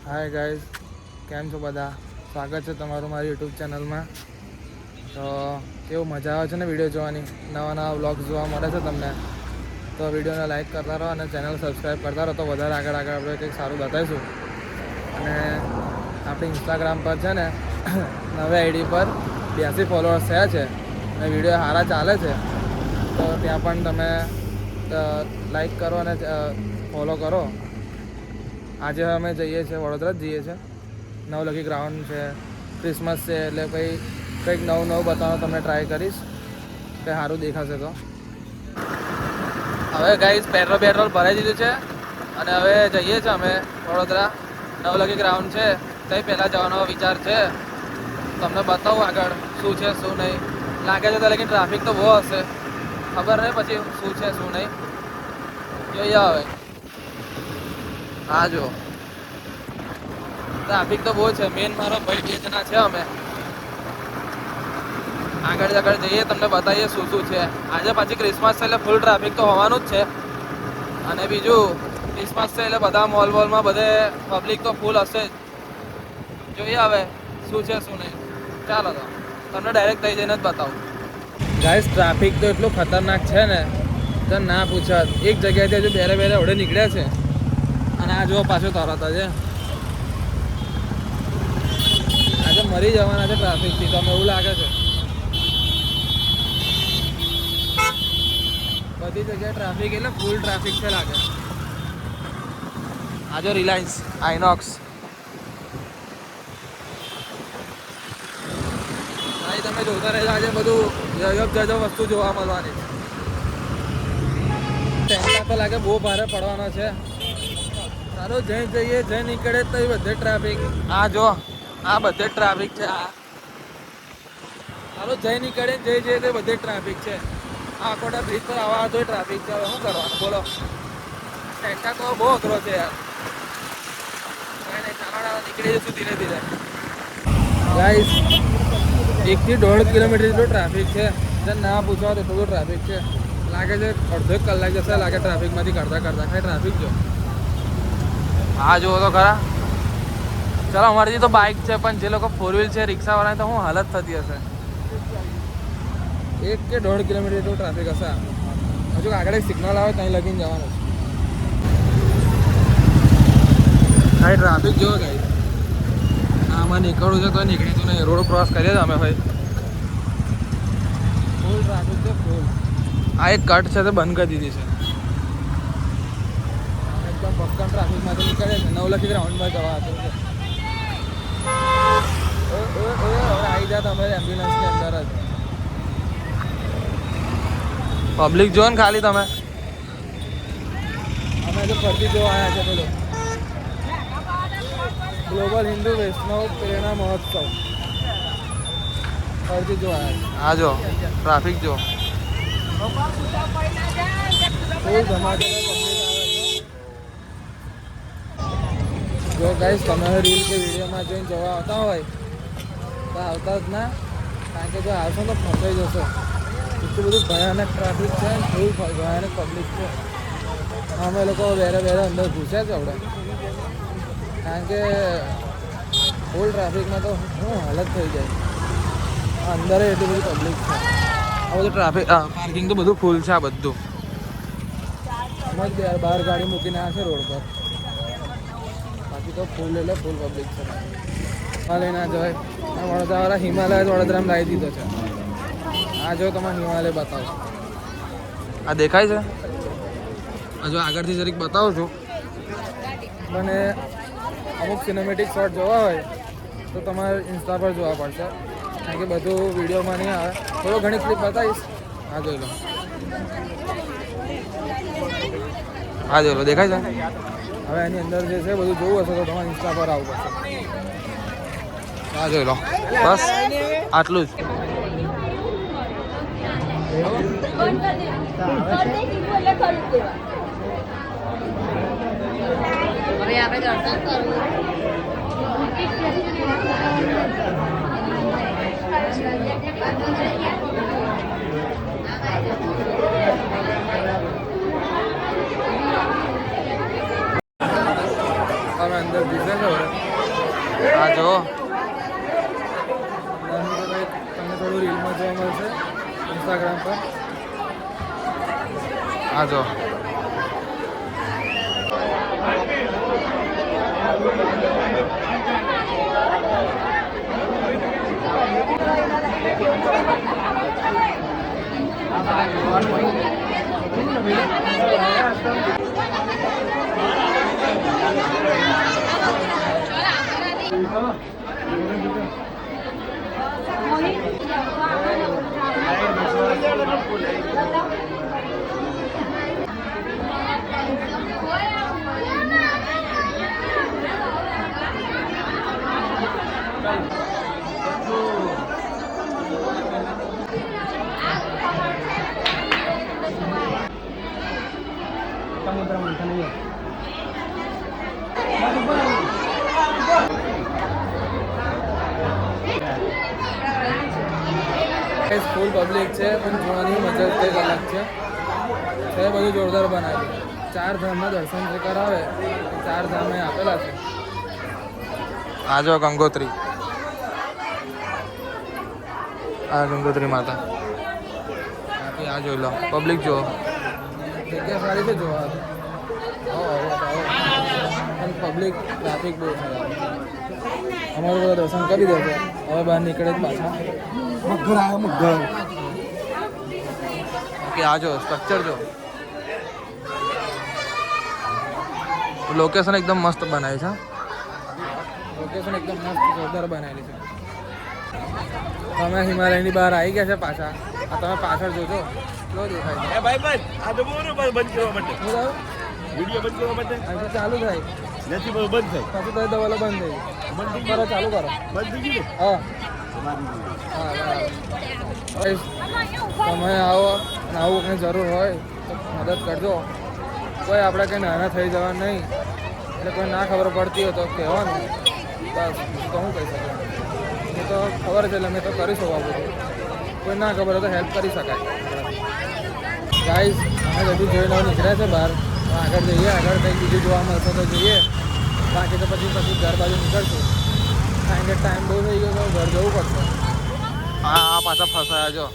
Hi guys, કેમ છો બધા? સ્વાગત છે તમારું મારી યુટ્યુબ ચેનલમાં. તો કેવું મજા આવે છે ને વિડીયો જોવાની, નવા નવા વ્લોગ્સ જોવા મળે છે તમને. તો વિડીયોને લાઇક કરતા રહો અને ચેનલ સબસ્ક્રાઈબ કરતા રહો તો વધારે આગળ આપણે કંઈક સારું બતાવીશું. અને આપણી ઇન્સ્ટાગ્રામ પર છે ને નવી આઈડી પર 82 ફોલોઅર્સ થયા છે અને વિડીયો સારા ચાલે છે. તો ત્યાં પણ તમે લાઈક કરો અને ફોલો કરો. આજે અમે જઈએ છીએ વડોદરા જ જઈએ છીએ. નવલખી ગ્રાઉન્ડ છે, ક્રિસમસ છે એટલે કંઈક નવું બતાવવાનું તમને ટ્રાય કરીશ કે સારું દેખાશે તો. હવે ગાઈઝ પેટ્રોલ ભરાઈ દીધું છે અને હવે જઈએ છીએ અમે વડોદરા. નવલખી ગ્રાઉન્ડ છે ત્યાં પહેલાં જવાનો વિચાર છે. તમને બતાવું આગળ શું છે શું નહીં. લાગે છે તો લેકિન ટ્રાફિક તો બહુ હશે, ખબર નહીં પછી શું છે શું નહીં. જોઈએ હવે. હા જો ટ્રાફિક તો બહુ છે. મેન મારો ભાઈ 2 જણા છે. અમે આગળ જઈએ તમને બતાવીએ શું છે. આજે પાછી ક્રિસમસ છે એટલે ફૂલ ટ્રાફિક તો હોવાનું જ છે. અને બીજું ક્રિસમસ છે એટલે બધા મોલમાં બધે પબ્લિક તો ફૂલ હશે જ. જોઈએ હવે શું છે શું નહીં. ચાલો તો તમને ડાયરેક્ટ થઈ જઈને જ બતાવું. ગાઈસ ટ્રાફિક તો એટલું ખતરનાક છે ને તો ના પૂછા. એક જગ્યાએથી હજુ બેરે ઓડે નીકળ્યા છે અને આ જો પાછો તરત જ આજે મરી જવાના છે ટ્રાફિકથી. તો એવું લાગે છે બધી જગ્યાએ ટ્રાફિક એટલે ફૂલ ટ્રાફિક છે લાગે. આજે રિલાયન્સ આઇનોક્સ ભાઈ તમે જોતા રહેજો. આજે બધું જજો વસ્તુ જોવા મળવાની. ટેન્કા તો લાગે બહુ ભારે પડવાનો છે. સારું જઈ નીકળે તો એ બધે ટ્રાફિક. આ જો આ બધે ટ્રાફિક છે. સારું જઈ નીકળે જઈએ તો બધે ટ્રાફિક છે. આ આખોટા બ્રિજ પર આવવા તો ટ્રાફિક છે. હવે શું કરવાનું બોલો? ટેન્કા તો બહુ અઘરો છે યાર. નીકળી જશું ધીરે ધીરે. ગાઈસ 1 થી 1.5 કિલોમીટર જેટલું ટ્રાફિક છે. ના પૂછવા તો એટલું ટ્રાફિક છે. લાગે છે અડધો કલાક જશે લાગે ટ્રાફિકમાંથી કરતા ખાલી ટ્રાફિક જો. હા જુઓ તો ખરા. ચાલો અમારી તો બાઇક છે પણ જે લોકો 4 વ્હીલ છે રિક્ષાવાળાની તો શું હાલત થતી હશે. 1 કે 1.5 કિલોમીટર જેટલું ટ્રાફિક હશે. હજુ આગળ સિગ્નલ આવે ત્યાં લગીને જવાનું છે. ભાઈ ટ્રાફિક જોવો ગાઈસ. આમાં નીકળવું છે તો નીકળીશું નહીં. રોડ ક્રોસ કરીએ તો અમે ભાઈ ફૂલ ટ્રાફિક છે ફૂલ. આ એક કટ છે તો બંધ કરી દીધી છે. એકદમ ભક્કમ ટ્રાફિકમાંથી નીકળે છે. નવલખી ગ્રાઉન્ડમાં જવા હતું છે. હવે આવી જાય તમે એમ્બ્યુલન્સની અંદર જ. પબ્લિક જો ને ખાલી તમે. અમે તો ફરતી જોવા આવ્યા છે પેલો ગ્લોબલ હિન્દુ વૈષ્ણવ પ્રેરણા મહોત્સવ ફરતી જોવા આવ્યા. હા જો ટ્રાફિક જો ફૂલ ધમાકેદાર પબ્લિક આવે છે. જો ગાઈસ તમે રીલ કે વિડીયોમાં જોઈને જવા આવતા હોય તો આવતા જ ના. કારણ કે જો આવશો તો ફસાઈ જશો. એટલું બધું ભયાનક ટ્રાફિક છે. ફૂલ ભયાનક પબ્લિક છે. અમે લોકો વેરે અંદર ઘૂસ્યા છે આપણે. કારણ કે ફૂલ ટ્રાફિકમાં તો શું હાલત થઈ જાય. અંદર એટલી બધી પબ્લિક છે. આ બધું ટ્રાફિક પાર્કિંગ તો બધું ફૂલ છે. આ બધું બહાર ગાડી મૂકીને આવે છે રોડ પર. બાકી તો ફૂલ એટલે ફૂલ પબ્લિક છે. હિમાલય ના જવાય. વડોદરાવાળા હિમાલય વડોદરામાં લાવી દીધો છે. આ જો તમારે હિમાલય બતાવો. આ દેખાય છે. હજુ આગળથી જરીક બતાવું છું. મને અમુક સિનેમેટિક શોટ જોવા હોય તો તમારે ઇન્સ્ટા પર જોવા પડશે. કારણ કે બધું વિડીયોમાં નહીં આવે. થોડો ઘણી ક્લિપ બતાવીશ. હા જોઈ લો. હા જોઈ લો દેખાય છે. હવે એની અંદર જે છે બધું જોવું હશે તો તમારે ઇન્સ્ટા પર આવવું પડશે. હા જોઈ લો. બસ આટલું જ. અમે અંદર ઘૂસે છે હવે. આ જો તમને થોડું રીલમાં જોવા મળશે ઇન્સ્ટાગ્રામ પર. આ જો ફૂલ પબ્લિક છે પણ જોવાની મજા કંઈક અલગ છે. બધું જોરદાર બનાવ્યું. 4 ધામના દર્શન જે કરાવે 4 ધામ અહીં આપેલા છે. આ જો ગંગોત્રી, આ ગંગોત્રી માતા. બાકી આ જોઈ લો પબ્લિક જો જગ્યા સારી છે જોવા. પણ પબ્લિક ટ્રાફિક બહુ છે. અમારું બધા દર્શન કરી દે છે. હવે બહાર નીકળે જ પાછા. મગર આવ્યો મગર. બાકી આ જો સ્ટ્રક્ચર જો, લોકેશન એકદમ મસ્ત બનાવી છે. લોકેશન એકદમ મસ્ત જોરદાર બનાવેલી છે. તમે હિમાલયની બહાર આવી ગયા છે પાછા. આ તમે પાછળ જોજો કેવો દેખાય છે. ભાઈ ભાઈ આ તો બોલો બંધ કરવા માટે શું થયું? વિડિયો બંધ કરવા માટે અહીંથી ચાલુ થાય નથી બંધ થાય પછી તો દવાલો બંધ થઈ બંધ થઈ કરો ચાલુ કરો. બંધ થઈ ગયું હા ને તમે આવો અને આવું કંઈ જરૂર હોય તો મદદ કરજો. કોઈ આપણે કંઈ નાના થઈ જવા નહીં. એટલે કોઈ ના ખબર પડતી હોય તો કહેવાનું. બસ તો હું કહી શકું. એ તો ખબર છે એટલે મેં તો કરી શકું. બધું કોઈ ના ખબર હોય તો હેલ્પ કરી શકાય. ગાઈઝ અમે બધું જોઈને નીકળ્યા છે બહાર. આગળ જઈએ, આગળ કંઈક બીજું જોવા મળશે તો જોઈએ. બાકી તો પછી ઘર બાજુ નીકળશું. કારણ કે ટાઈમ બહુ થઈ ગયો તો ઘર જવું પડશે. હા પાછા ફસાયા જો.